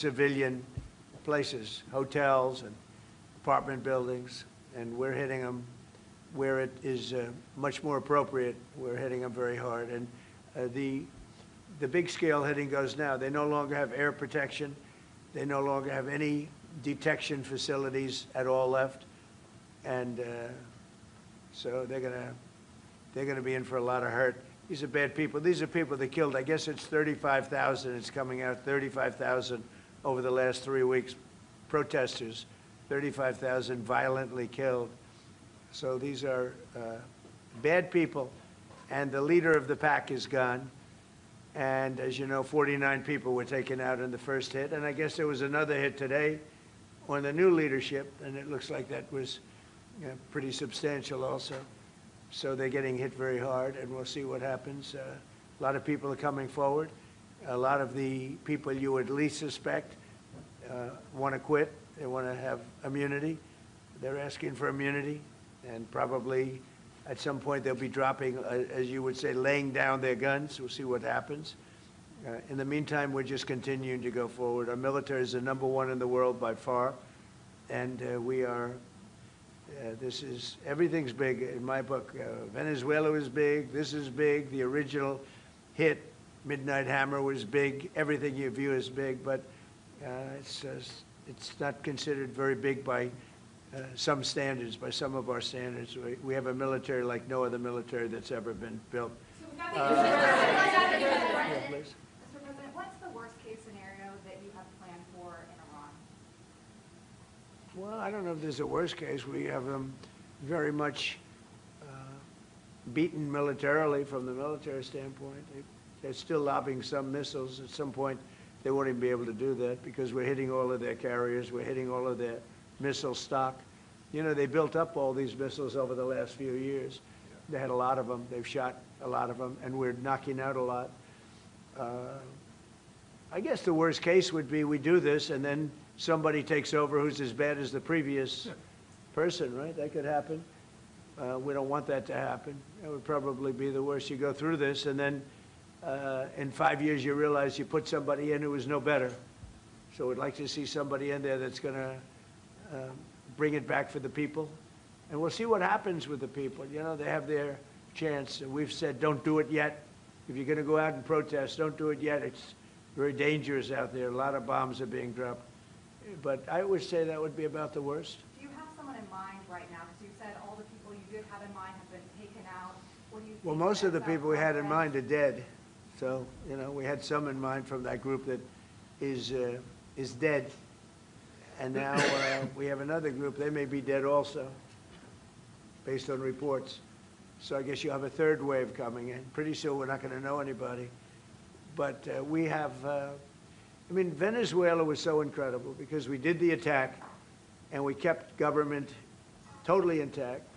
civilian places, hotels and apartment buildings, and we're hitting them where it is much more appropriate. We're hitting them very hard. And the big scale hitting goes now. They no longer have air protection. They no longer have any detection facilities at all left. And so they're gonna be in for a lot of hurt. These are bad people. These are people that killed. I guess it's 35,000. It's coming out 35,000 over the last 3 weeks. Protesters, 35,000 violently killed. So these are bad people, and the leader of the pack is gone. And as you know, 49 people were taken out in the first hit, and I guess there was another hit today on the new leadership, and it looks like that was pretty substantial also. So they're getting hit very hard, and we'll see what happens. A lot of people are coming forward. A lot of the people you would least suspect want to quit. They want to have immunity. They're asking for immunity, and probably at some point they'll be dropping, as you would say, laying down their guns. We'll see what happens. In the meantime, we're just continuing to go forward. Our military is the #1 in the world by far, and we are. Everything's big in my book. Venezuela was big. This is big. The original hit, Midnight Hammer, was big. Everything you view is big, but it's not considered very big by some standards, by some of our standards. We have a military like no other military that's ever been built. Yeah, please. Mr. President, what's the worst-case scenario that you have planned for in Iran? Well, I don't know if there's a worst case. We have them very much beaten militarily from the military standpoint. They're still lobbing some missiles. At some point, they won't even be able to do that because we're hitting all of their carriers. We're hitting all of their missile stock. You know, they built up all these missiles over the last few years. They had a lot of them. They've shot a lot of them, and we're knocking out a lot. I guess the worst case would be we do this, and then somebody takes over who's as bad as the previous person, right? That could happen. We don't want that to happen. That would probably be the worst. You go through this, and then in 5 years you realize you put somebody in who was no better. So we'd like to see somebody in there that's going to bring it back for the people. And we'll see what happens with the people. You know, they have their chance. And we've said, don't do it yet. If you're going to go out and protest, don't do it yet. It's very dangerous out there. A lot of bombs are being dropped. But I would say that would be about the worst. Do you have someone in mind right now? Because you said all the people you did have in mind have been taken out. What do you think? Well, most of the people we had in mind are dead. So, you know, we had some in mind from that group that is dead. And now we have another group. They may be dead also, based on reports. So I guess you have a third wave coming in. Pretty soon we're not going to know anybody. But we have, I mean, Venezuela was so incredible because we did the attack and we kept government totally intact.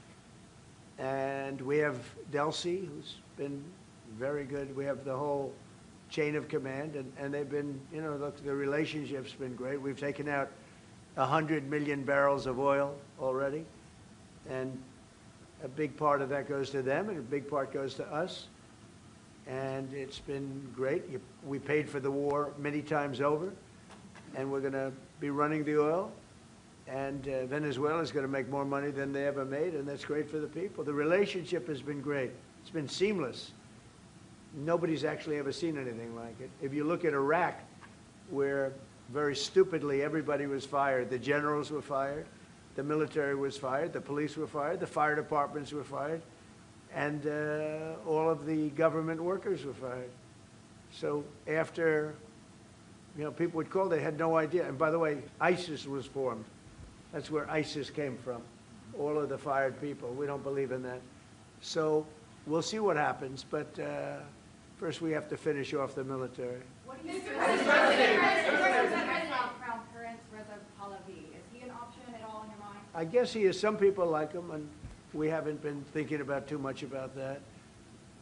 And we have Delcy, who's been very good. We have the whole chain of command, and they've been, you know, look, the relationship's been great. We've taken out 100 million barrels of oil already, and a big part of that goes to them, and a big part goes to us. And it's been great. We paid for the war many times over, and we're going to be running the oil. And Venezuela is going to make more money than they ever made, and that's great for the people. The relationship has been great. It's been seamless. Nobody's actually ever seen anything like it. If you look at Iraq, where very stupidly everybody was fired, the generals were fired, the military was fired, the police were fired, the fire departments were fired, and all of the government workers were fired. So after, you know, people would call, they had no idea. And by the way, ISIS was formed. That's where ISIS came from, all of the fired people. We don't believe in that. So we'll see what happens, but first we have to finish off the military. What do you think about Crown Prince Reza Pahlavi? Is he an option at all in your mind? I guess he is. Some people like him, and we haven't been thinking about too much about that.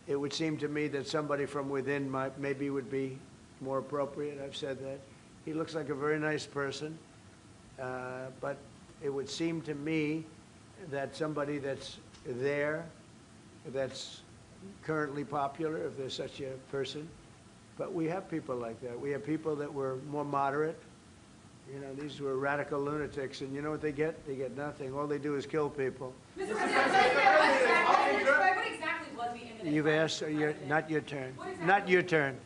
It would seem to me that somebody from within maybe would be more appropriate. I've said that. He looks like a very nice person, but it would seem to me that somebody that's there, that's currently popular, if there's such a person. But we have people like that. We have people that were more moderate, You know, these were radical lunatics, and you know what they get? They get nothing. All they do is kill people. Mr. President, what exactly was the imminent? You've asked, not your turn. Not your turn,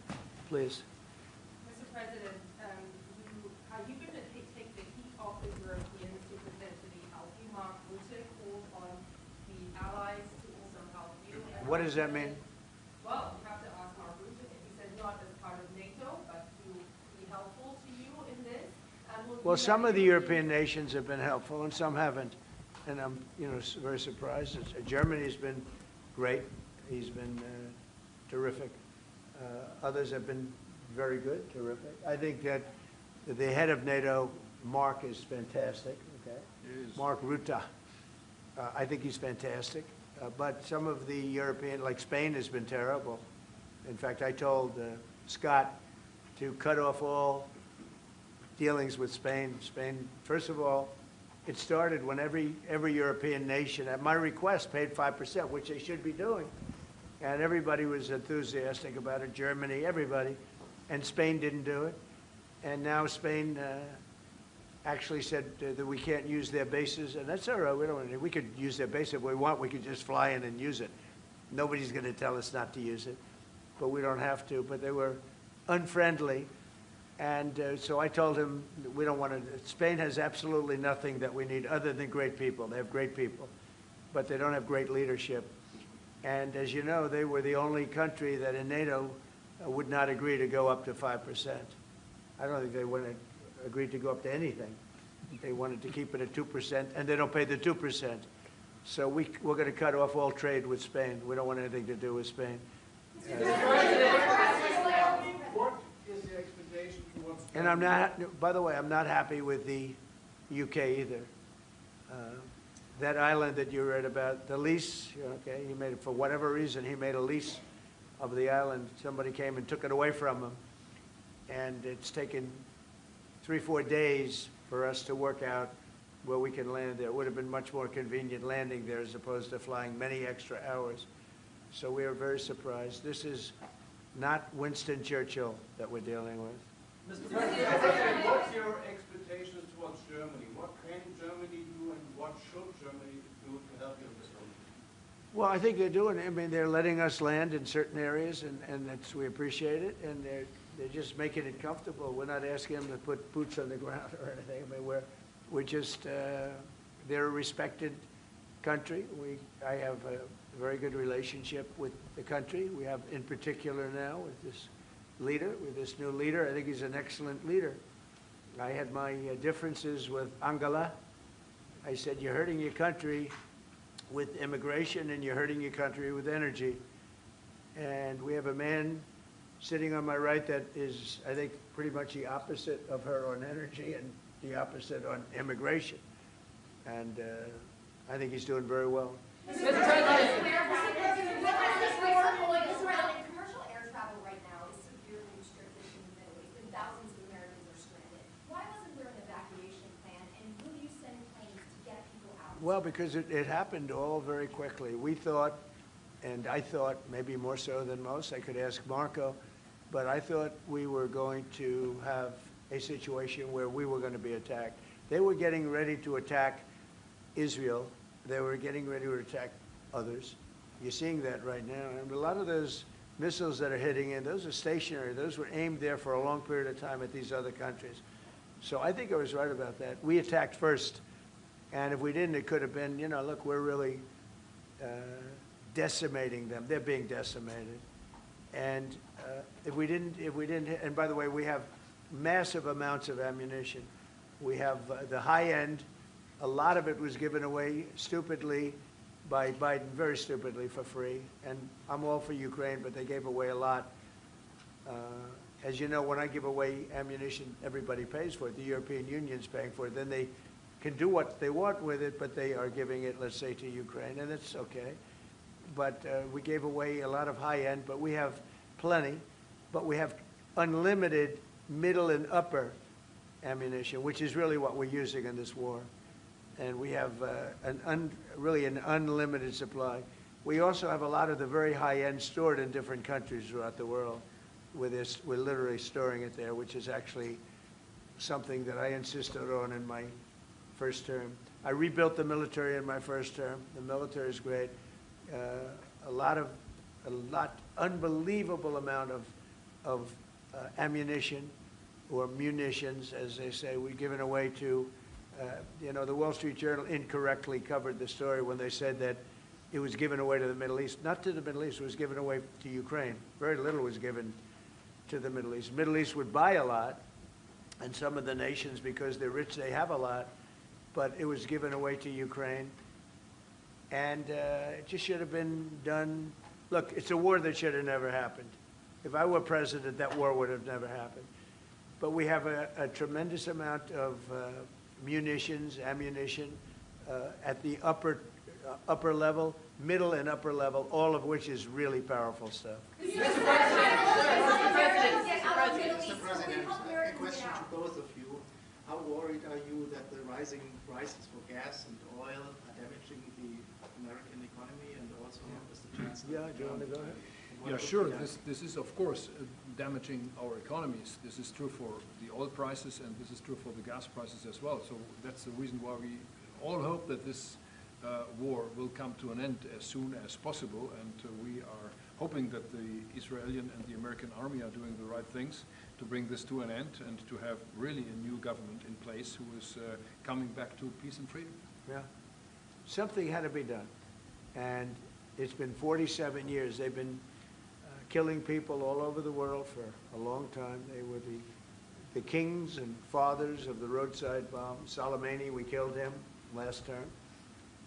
please. Mr. President, you've been to take the heat off the Europeans to present to the help. You, Mark Rutte, called on the allies to also help you. What does that mean? Well, you have to ask Mark Rutte. He said not as part of NATO, but to be helpful to you in this. Well, some of the European nations have been helpful and some haven't. And I'm, you know, very surprised. Germany's been great. He's been terrific. Others have been very good, terrific. I think that the head of NATO, Mark, is fantastic. Okay, Mark Rutte. I think he's fantastic. But some of the European, like Spain, has been terrible. In fact, I told Scott to cut off all dealings with Spain. Spain, first of all, it started when every European nation, at my request, paid 5%, which they should be doing. And everybody was enthusiastic about it, Germany, everybody. And Spain didn't do it. And now Spain actually said that we can't use their bases, and that's all right. We could use their base if we want. We could just fly in and use it. Nobody's going to tell us not to use it, but we don't have to. But they were unfriendly. And so I told him, we don't want to, Spain has absolutely nothing that we need other than great people. They have great people, but they don't have great leadership. And as you know, they were the only country that in NATO would not agree to go up to 5%. I don't think they would have agreed to go up to anything. They wanted to keep it at 2%, and they don't pay the 2%. So we're going to cut off all trade with Spain. We don't want anything to do with Spain. And I'm not, by the way, I'm not happy with the UK either. That island that you read about, the lease, okay, he made it for whatever reason, he made a lease of the island. Somebody came and took it away from him. And it's taken 3-4 days for us to work out where we can land there. It would have been much more convenient landing there as opposed to flying many extra hours. So we are very surprised. This is not Winston Churchill that we're dealing with. Mr. President, what's your expectations towards Germany? What can Germany do and what should Germany do to help you in this moment? Well, I think they're doing it. I mean, they're letting us land in certain areas, and that's, we appreciate it, and they're just making it comfortable. We're not asking them to put boots on the ground or anything. I mean, we're just, they're a respected country. I have a very good relationship with the country. We have, in particular now, with this leader, with this new leader. I think he's an excellent leader. I had my differences with Angela. I said, you're hurting your country with immigration and you're hurting your country with energy. And we have a man sitting on my right that is, I think, pretty much the opposite of her on energy and the opposite on immigration. And I think he's doing very well. Mr. President, commercial air travel right now is severely restricted in the Middle East, and thousands of Americans are stranded. Why wasn't there an evacuation plan, and will you send planes to get people out? Well, because it happened all very quickly. We thought, and I thought maybe more so than most, I could ask Marco, but I thought we were going to have a situation where we were going to be attacked. They were getting ready to attack Israel. They were getting ready to attack others. You're seeing that right now. And a lot of those missiles that are hitting in, those are stationary. Those were aimed there for a long period of time at these other countries. So I think I was right about that. We attacked first. And if we didn't, it could have been, you know, look, we're really decimating them. They're being decimated. And if we didn't, and by the way, we have massive amounts of ammunition. We have the high end. A lot of it was given away stupidly by Biden, very stupidly, for free. And I'm all for Ukraine, but they gave away a lot. As you know, when I give away ammunition, everybody pays for it. The European Union's paying for it. Then they can do what they want with it, but they are giving it, let's say, to Ukraine, and it's okay. But we gave away a lot of high-end, but we have plenty. But we have unlimited middle and upper ammunition, which is really what we're using in this war. And we have really an unlimited supply. We also have a lot of the very high-end stored in different countries throughout the world. We're literally storing it there, which is actually something that I insisted on in my first term. I rebuilt the military in my first term. The military is great. Unbelievable amount of ammunition, or munitions, as they say, we've given away to, the Wall Street Journal incorrectly covered the story when they said that it was given away to the Middle East. Not to the Middle East, it was given away to Ukraine. Very little was given to the Middle East. Middle East would buy a lot, and some of the nations, because they're rich, they have a lot, but it was given away to Ukraine. And it just should have been done. Look, it's a war that should have never happened. If I were president, that war would have never happened. But we have a tremendous amount of munitions, ammunition, at the upper level, middle and upper level, all of which is really powerful stuff. Mr. President, a question to both of you. How worried are you that the rising prices for gas and oil are damaging the American economy, and also Mr. Chancellor? Yeah, do you want to go ahead? Yeah, sure. This is, of course, damaging our economies. This is true for the oil prices, and this is true for the gas prices as well. So that's the reason why we all hope that this war will come to an end as soon as possible, and we are hoping that the Israeli and the American army are doing the right things to bring this to an end and to have really a new government in place who is coming back to peace and freedom. Yeah. Something had to be done. And it's been 47 years. They've been killing people all over the world for a long time. They were the kings and fathers of the roadside bomb. Soleimani, we killed him last term.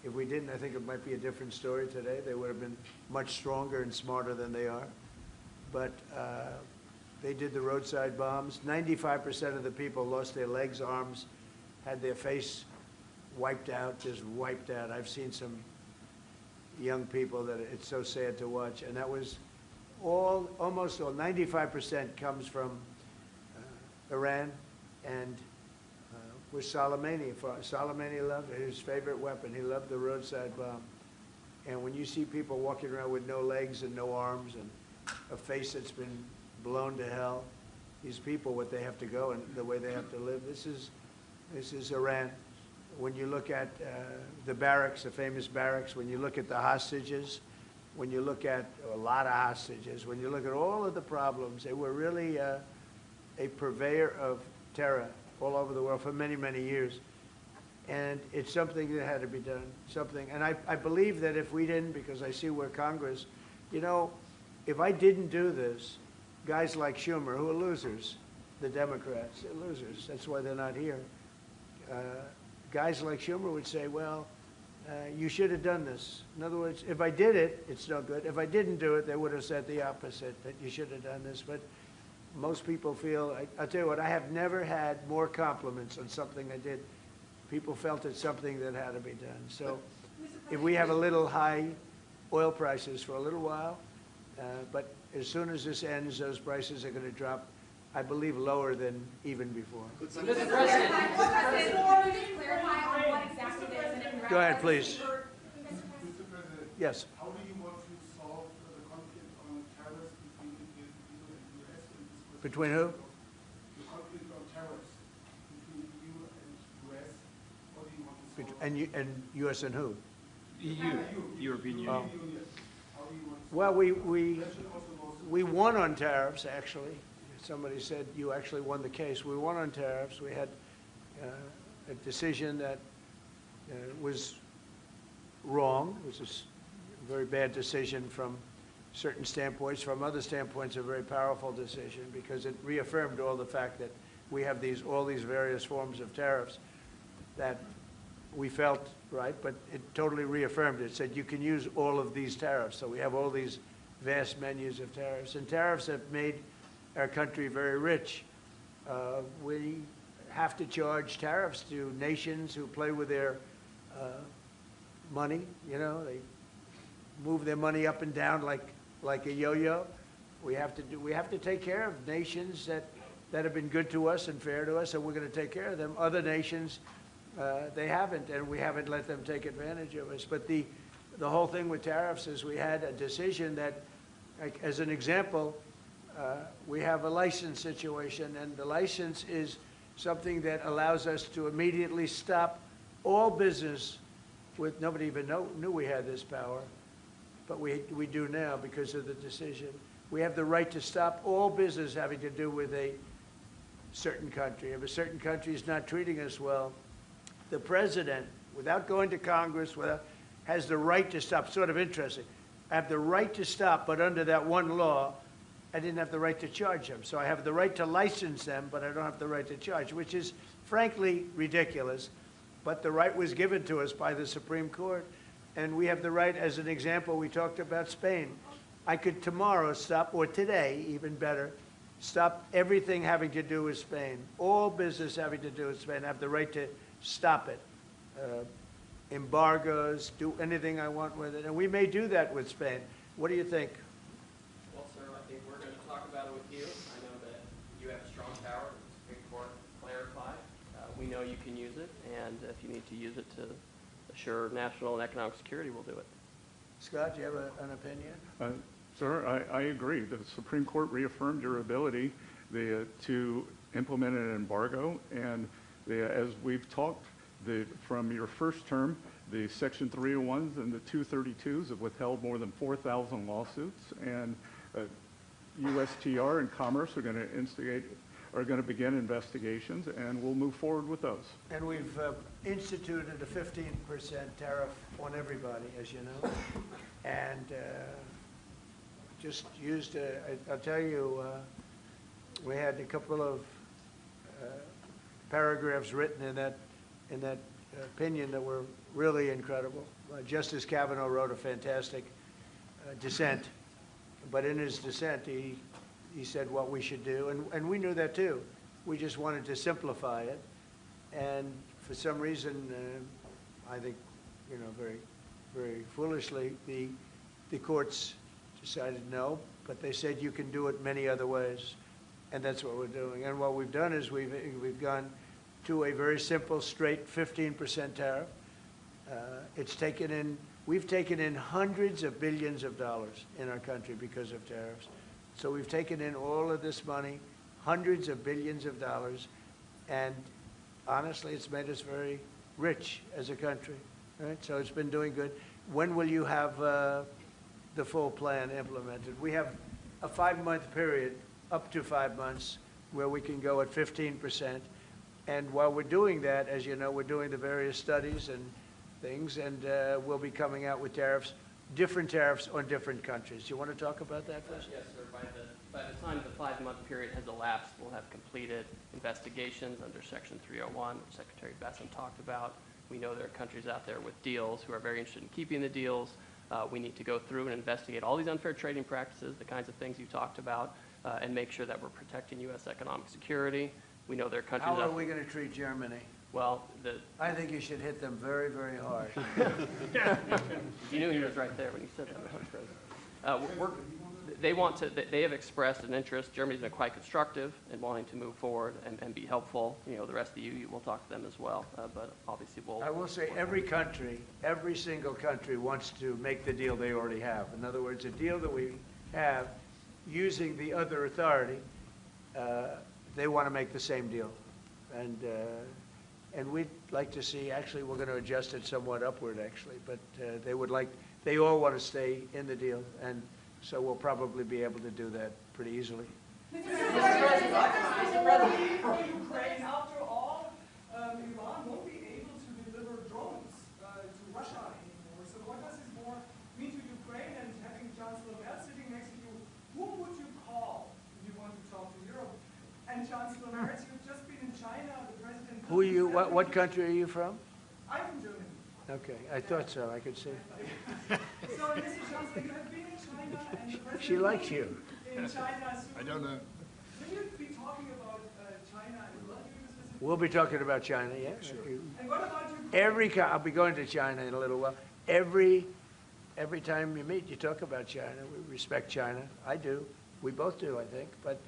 If we didn't, I think it might be a different story today. They would have been much stronger and smarter than they are. But they did the roadside bombs. 95% of the people lost their legs, arms, had their face wiped out, just wiped out. I've seen some young people that it's so sad to watch. And that was almost all, 95% comes from Iran, and with Soleimani. Soleimani loved his favorite weapon. He loved the roadside bomb. And when you see people walking around with no legs and no arms and a face that's been blown to hell, these people, what they have to go and the way they have to live, this is Iran. When you look at the barracks, the famous barracks, when you look at the hostages, when you look at a lot of hostages, when you look at all of the problems, they were really a purveyor of terror all over the world for many, many years. And it's something that had to be done, something. And I believe that if we didn't, because I see where Congress, if I didn't do this, guys like Schumer, who are losers, the Democrats, they're losers. That's why they're not here. Guys like Schumer would say, well, you should have done this. In other words, if I did it, it's no good. If I didn't do it, they would have said the opposite, that you should have done this. But most people feel, I'll tell you what, I have never had more compliments on something I did. People felt it's something that had to be done. So if we have a little high oil prices for a little while, but as soon as this ends, those prices are going to drop, I believe, lower than even before. Mr. President, clarify on what exactly it is and Go ahead, please. Mr. President, Yes. how do you want to solve the conflict on tariffs between the EU and the US? Between who? The conflict on tariffs between the EU and US. How do you want to solve And U.S. and who? EU, European Union. Oh. it? How do you want to Well, we That should also we won on tariffs, actually. Somebody said you actually won the case. We won on tariffs. We had a decision that was wrong. It was a very bad decision from certain standpoints. From other standpoints, a very powerful decision because it reaffirmed all the fact that we have all these various forms of tariffs that we felt right, but it totally reaffirmed it. It said you can use all of these tariffs. So we have all these vast menus of tariffs. And tariffs have made our country very rich. We have to charge tariffs to nations who play with their money. They move their money up and down like a yo-yo. We have to take care of nations that have been good to us and fair to us, and we're going to take care of them. Other nations, they haven't, and we haven't let them take advantage of us. But the whole thing with tariffs is we had a decision that, like, as an example, we have a license situation, and the license is something that allows us to immediately stop all business with, nobody even knew we had this power, but we do now because of the decision. We have the right to stop all business having to do with a certain country. If a certain country is not treating us well, the president, without going to Congress, has the right to stop. Sort of interesting. I have the right to stop, but under that one law, I didn't have the right to charge them. So I have the right to license them, but I don't have the right to charge, which is frankly ridiculous. But the right was given to us by the Supreme Court. And we have the right, as an example, we talked about Spain. I could tomorrow stop, or today, even better, stop everything having to do with Spain. All business having to do with Spain. I have the right to stop it. Embargoes, do anything I want with it. And we may do that with Spain. What do you think? Well, sir, I think we're going to talk about it with you. I know that you have strong power. The Supreme Court clarified. We know you can use it, and if you need to use it to assure national and economic security, we'll do it. Scott, do you have an opinion? Sir, I agree. The Supreme Court reaffirmed your ability to implement an embargo, and as we've talked, from your first term, the Section 301s and the 232s have withheld more than 4,000 lawsuits, and USTR and Commerce are going to begin investigations, and we'll move forward with those. And we've instituted a 15% tariff on everybody, as you know, and just used, I'll tell you, we had a couple of paragraphs written in that opinion that were really incredible. Justice Kavanaugh wrote a fantastic dissent, but in his dissent, he said what we should do, and we knew that too. We just wanted to simplify it, and for some reason, I think, very, very foolishly, the courts decided no, but they said you can do it many other ways, and that's what we're doing. And what we've done is we've gone to a very simple, straight 15% tariff. We've taken in hundreds of billions of dollars in our country because of tariffs. So we've taken in all of this money, hundreds of billions of dollars, and honestly, it's made us very rich as a country, right? So it's been doing good. When will you have the full plan implemented? We have a 5-month period, up to 5 months, where we can go at 15%. And while we're doing that, as you know, we're doing the various studies and things, and we'll be coming out with tariffs, different tariffs on different countries. Do you want to talk about that first? Yes, sir. By the time the 5-month period has elapsed, we'll have completed investigations under Section 301, which Secretary Besson talked about. We know there are countries out there with deals who are very interested in keeping the deals. We need to go through and investigate all these unfair trading practices, the kinds of things you talked about, and make sure that we're protecting U.S. economic security. We know there are countries. How are we going to treat Germany? Well, I think you should hit them very, very hard. You knew he was right there when he said that, Mr. President. They have expressed an interest. Germany's been quite constructive in wanting to move forward and be helpful. The rest of the EU, we'll talk to them as well. But obviously, I will say every single country wants to make the deal they already have. In other words, a deal that we have using the other authority, they want to make the same deal. And we'd like to see, actually, we're going to adjust it somewhat upward, actually, but they all want to stay in the deal, and so we'll probably be able to do that pretty easily. Mr. President, for Ukraine, after all, Iran won't be able to deliver drones to Russia anymore. So what does this more mean to Ukraine? And having Chancellor Merz sitting next to you, who would you call if you want to talk to Europe? And Chancellor Merz, you've just been in China. The president. Who are you? What country are you from? I'm from Germany. Okay, I thought so. I could see. So, Mr. Chancellor, you have been in China, and the president. She likes you. In China soon. I don't know. Will you be talking about China and what you specifically? We'll be talking about China, yeah. Sure. And what about Ukraine? I'll be going to China in a little while. Every time you meet, you talk about China. We respect China. I do. We both do, I think. But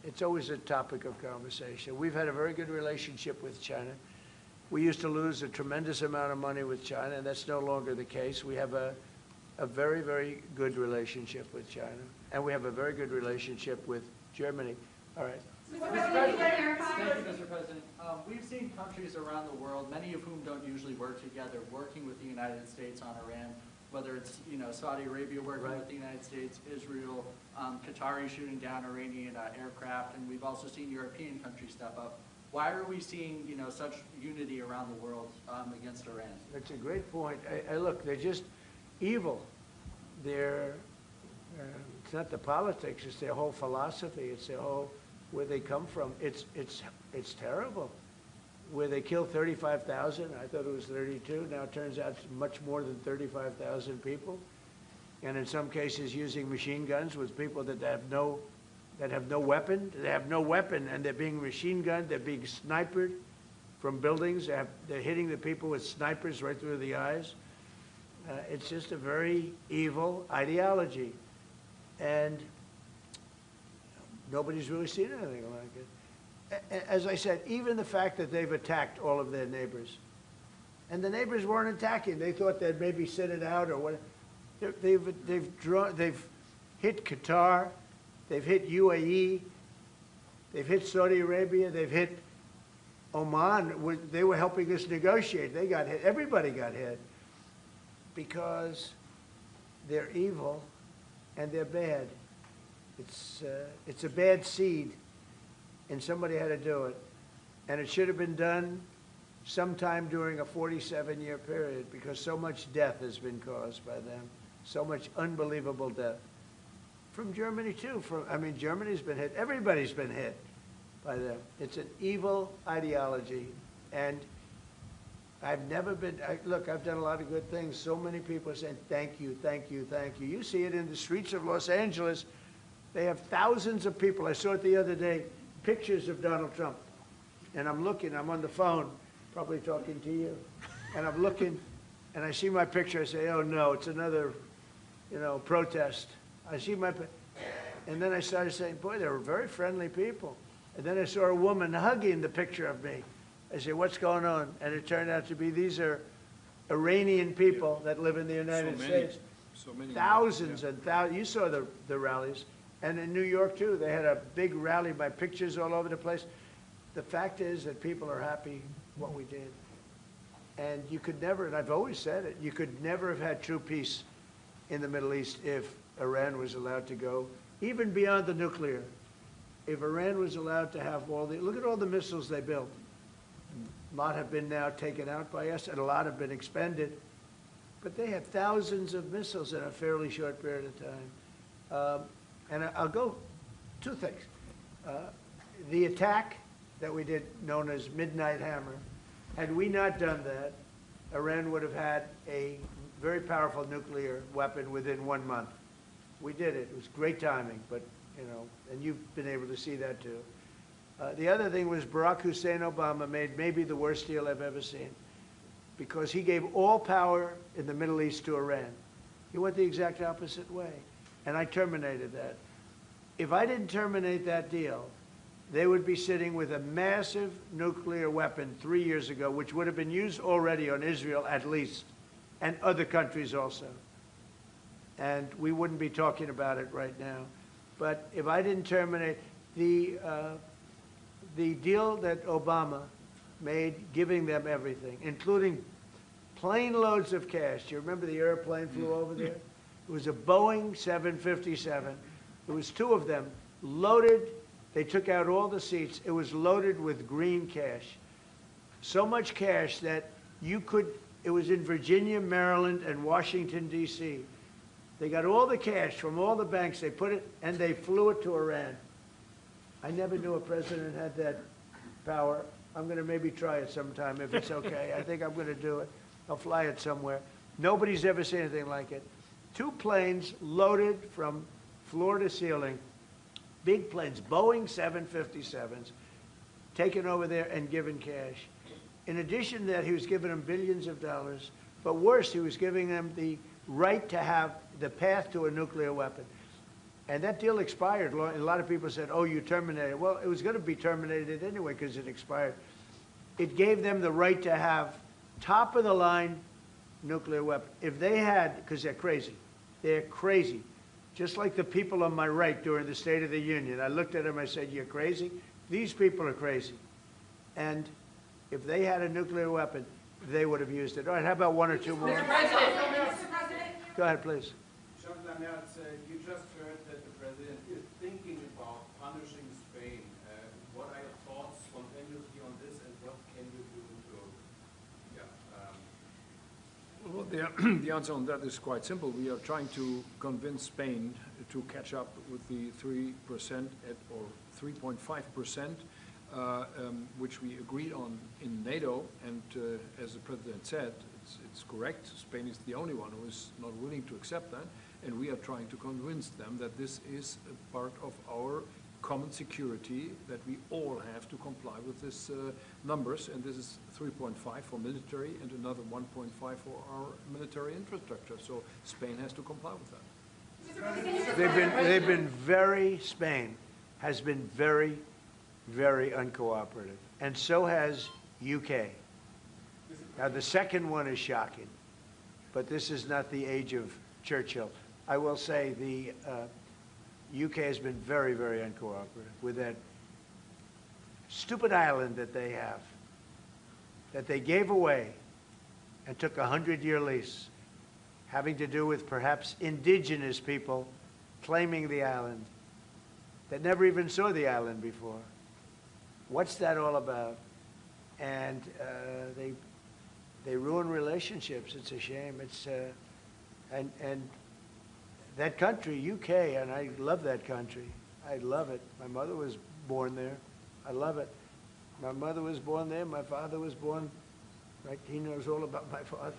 it's always a topic of conversation. We've had a very good relationship with China. We used to lose a tremendous amount of money with China, and that's no longer the case. We have a very, very good relationship with China, and we have a very good relationship with Germany. All right. Mr. President, thank you, Mr. President. We've seen countries around the world, many of whom don't usually work together, working with the United States on Iran, whether it's Saudi Arabia working with the United States, Israel, Qatari shooting down Iranian aircraft, and we've also seen European countries step up. Why are we seeing such unity around the world against Iran? That's a great point. Look, they're just evil. They're it's not the politics; it's their whole philosophy. It's their whole where they come from. It's terrible. Where they killed 35,000, I thought it was 32. Now it turns out it's much more than 35,000 people, and in some cases using machine guns with people that have no weapon. They have no weapon, and they're being machine gunned. They're being sniped from buildings. They're hitting the people with snipers right through the eyes. It's just a very evil ideology, and nobody's really seen anything like it. As I said, even the fact that they've attacked all of their neighbors, and the neighbors weren't attacking. They thought they'd maybe sit it out or what. They've hit Qatar, they've hit UAE, they've hit Saudi Arabia, they've hit Oman. They were helping us negotiate. They got hit. Everybody got hit because they're evil and they're bad. It's a bad seed, and somebody had to do it. And it should have been done sometime during a 47-year period because so much death has been caused by them, so much unbelievable death. From Germany, too. Germany's been hit. Everybody's been hit by them. It's an evil ideology. And I've never been, look, I've done a lot of good things. So many people are saying, thank you, thank you, thank you. You see it in the streets of Los Angeles. They have thousands of people. I saw it the other day, pictures of Donald Trump. And I'm looking, I'm on the phone, probably talking to you. And I'm looking, and I see my picture. I say, oh, no, it's another, protest. I see my, and then I started saying, boy, they were very friendly people. And then I saw a woman hugging the picture of me. I said, what's going on? And it turned out to be these are Iranian people that live in the United States. So many. Thousands and thousands. You saw the rallies. And in New York, too, they had a big rally by pictures all over the place. The fact is that people are happy what we did. And you could never, and I've always said it, you could never have had true peace in the Middle East if Iran was allowed to go, even beyond the nuclear. If Iran was allowed to have look at all the missiles they built. A lot have been now taken out by us, and a lot have been expended. But they had thousands of missiles in a fairly short period of time. And I'll go two things. The attack that we did, known as Midnight Hammer, had we not done that, Iran would have had a very powerful nuclear weapon within 1 month. We did it. It was great timing, but, and you've been able to see that too. The other thing was Barack Hussein Obama made maybe the worst deal I've ever seen because he gave all power in the Middle East to Iran. He went the exact opposite way, and I terminated that. If I didn't terminate that deal, they would be sitting with a massive nuclear weapon 3 years ago, which would have been used already on Israel at least, and other countries also. And we wouldn't be talking about it right now. But if I didn't terminate the deal that Obama made, giving them everything, including plane loads of cash. Do you remember the airplane flew over there? It was a Boeing 757. There was 2 of them, loaded. They took out all the seats. It was loaded with green cash. So much cash that it was in Virginia, Maryland, and Washington, D.C. They got all the cash from all the banks. They put it, and they flew it to Iran. I never knew a president had that power. I'm going to maybe try it sometime if it's okay. I think I'm going to do it. I'll fly it somewhere. Nobody's ever seen anything like it. 2 planes loaded from floor to ceiling, big planes, Boeing 757s, taken over there and given cash. In addition to that, he was giving them billions of dollars. But worse, he was giving them the right to have the path to a nuclear weapon. And that deal expired. A lot of people said, oh, you terminated it. Well, it was going to be terminated anyway because it expired. It gave them the right to have top-of-the-line nuclear weapon. If they had, because they're crazy, just like the people on my right during the State of the Union. I looked at them, I said, you're crazy? These people are crazy. And if they had a nuclear weapon, they would have used it. All right, how about one or two more? Mr. President. Go ahead, please. Chancellor Merz, you just heard that the president is thinking about punishing Spain. What are your thoughts spontaneously on this, and what can you do to, Well, the answer on that is quite simple. We are trying to convince Spain to catch up with the 3% or 3.5%, which we agreed on in NATO. And as the president said, it's correct. Spain is the only one who is not willing to accept that. And we are trying to convince them that this is a part of our common security, that we all have to comply with these numbers, and this is 3.5 for military and another 1.5 for our military infrastructure. So Spain has to comply with that. Spain has been very, very uncooperative, and so has UK. Now the second one is shocking, but this is not the age of Churchill. I will say the UK has been very, very uncooperative with that stupid island that they have, that they gave away and took a 100-year lease, having to do with perhaps indigenous people claiming the island that never even saw the island before. What's that all about? And they ruin relationships. It's a shame. It's and that country, UK, and I love that country. I love it. My mother was born there. I love it. My mother was born there. My father was born, right? He knows all about my father.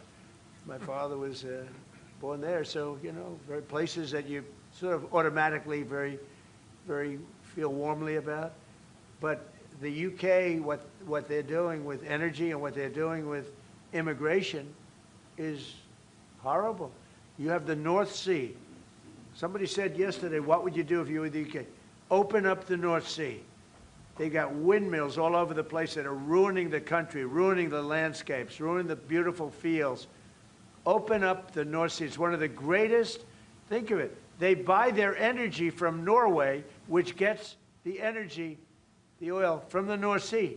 My father was born there. So, you know, very places that you sort of automatically very feel warmly about. But the UK, what they're doing with energy and what they're doing with immigration is horrible. You have the North Sea. Somebody said yesterday, what would you do if you were the UK? Open up the North Sea. They got windmills all over the place that are ruining the country, ruining the landscapes, ruining the beautiful fields. Open up the North Sea. It's one of the greatest, think of it, they buy their energy from Norway, which gets the energy, the oil, from the North Sea.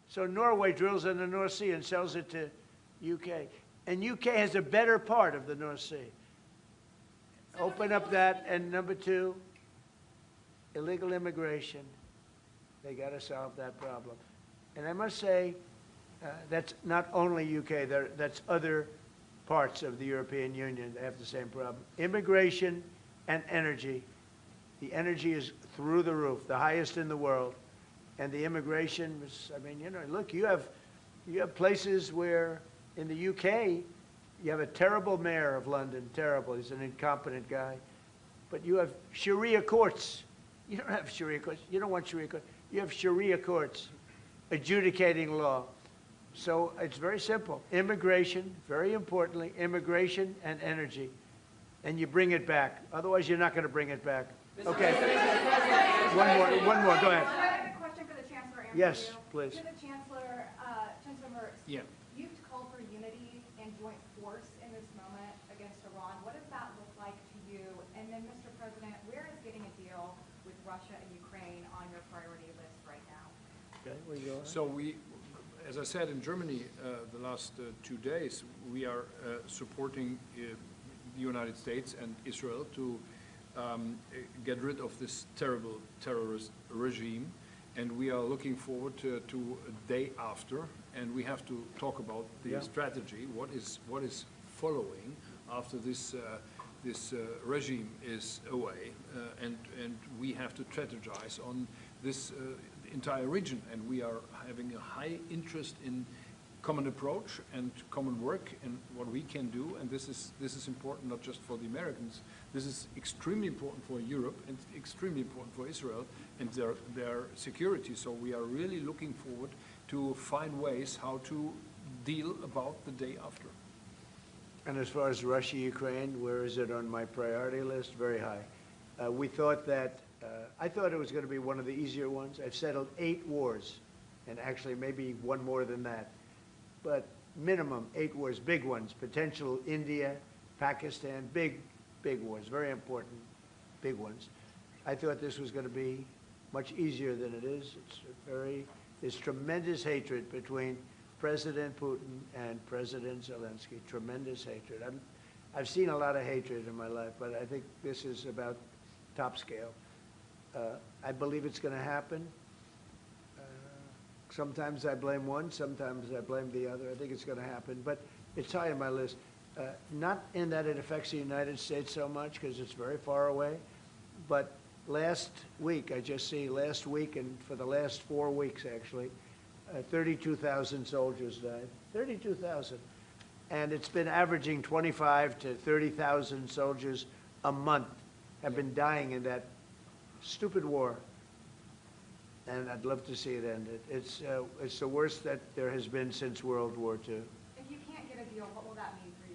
So Norway drills in the North Sea and sells it to UK. And UK has a better part of the North Sea. Open up that, and number two, illegal immigration. They got to solve that problem. And I must say, that's not only UK, that's other parts of the European Union that have the same problem. Immigration and energy. The energy is through the roof, the highest in the world. And the immigration is, I mean, you know, look, you have places where in the UK, you have a terrible mayor of London, terrible, he's an incompetent guy. But you have Sharia courts. You don't have Sharia courts. You don't want Sharia courts. You have Sharia courts adjudicating law. So it's very simple. Immigration, very importantly, immigration and energy. And you bring it back. Otherwise, you're not going to bring it back. Okay. One more. Go ahead. I have a question for the Chancellor. Yes, please. To the Chancellor, Chancellor Merz. Yeah. You've called for unity and joint force in this moment against Iran. What does that look like to you? And then, Mr. President, where is getting a deal with Russia and Ukraine on your priority list right now? Okay, where you going? So we, as I said in Germany the last 2 days, we are supporting the United States and Israel to get rid of this terrible terrorist regime. And we are looking forward to a day after, and we have to talk about the strategy. What is following after this regime is away, and we have to strategize on this entire region. And we are having a high interest in common approach and common work and what we can do. And this is important not just for the Americans. This is extremely important for Europe and extremely important for Israel and their security. So we are really looking forward to find ways how to deal about the day after. And as far as Russia, Ukraine, where is it on my priority list? Very high. We thought that, I thought it was going to be one of the easier ones. I've settled 8 wars, and actually maybe one more than that. But minimum 8 wars, big ones, potential India, Pakistan, big wars, very important, big ones. I thought this was going to be much easier than it is. There's tremendous hatred between President Putin and President Zelensky, tremendous hatred. I've seen a lot of hatred in my life, but I think this is about top scale. I believe it's going to happen. Sometimes I blame one, sometimes I blame the other. I think it's going to happen, but it's high on my list. Not in that it affects the United States so much, because it's very far away, but last week, last week and for the last 4 weeks actually, 32,000 soldiers died. 32,000. And it's been averaging 25 to 30,000 soldiers a month have been dying in that stupid war. And I'd love to see it ended. It's the worst that there has been since World War II. If you can't get a deal, what will that mean for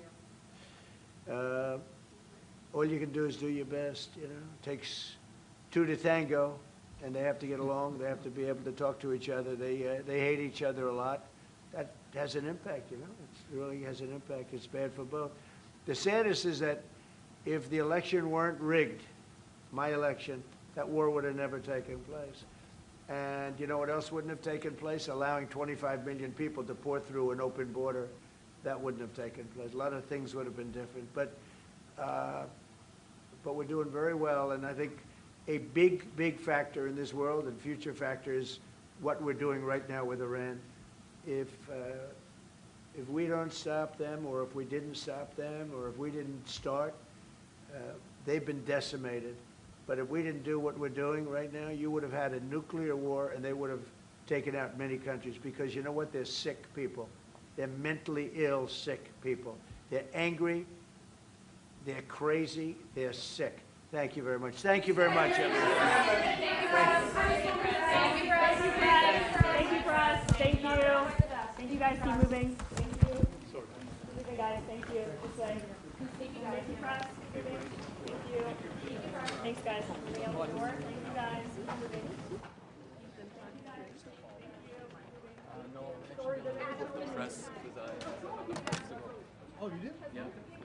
you? All you can do is do your best, you know. It takes two to tango, and they have to get along. They have to be able to talk to each other. They hate each other a lot. That has an impact, you know. It really has an impact. It's bad for both. The saddest is that if the election weren't rigged, my election, that war would have never taken place. And you know what else wouldn't have taken place? Allowing 25 million people to pour through an open border, that wouldn't have taken place. A lot of things would have been different. But we're doing very well, and I think a big factor in this world and future factor is what we're doing right now with Iran. If we don't stop them, or if we didn't stop them, or if we didn't start, they've been decimated. But if we didn't do what we're doing right now, you would have had a nuclear war, and they would have taken out many countries, because you know what? They're sick people. They're mentally ill, sick people. They're angry, they're crazy, they're sick. Thank you very much. Thank you very much, everyone. Thank you, Press. Thank you, Press. Thank you, Press. Thank you. Thank you, guys. Keep moving. Thank you. Okay, guys. Thank you. This way. Thank you, Press. Thank you. Thanks, guys. Moving out the door. Thank you, guys. Keep moving. Press, because Oh, you did? yeah.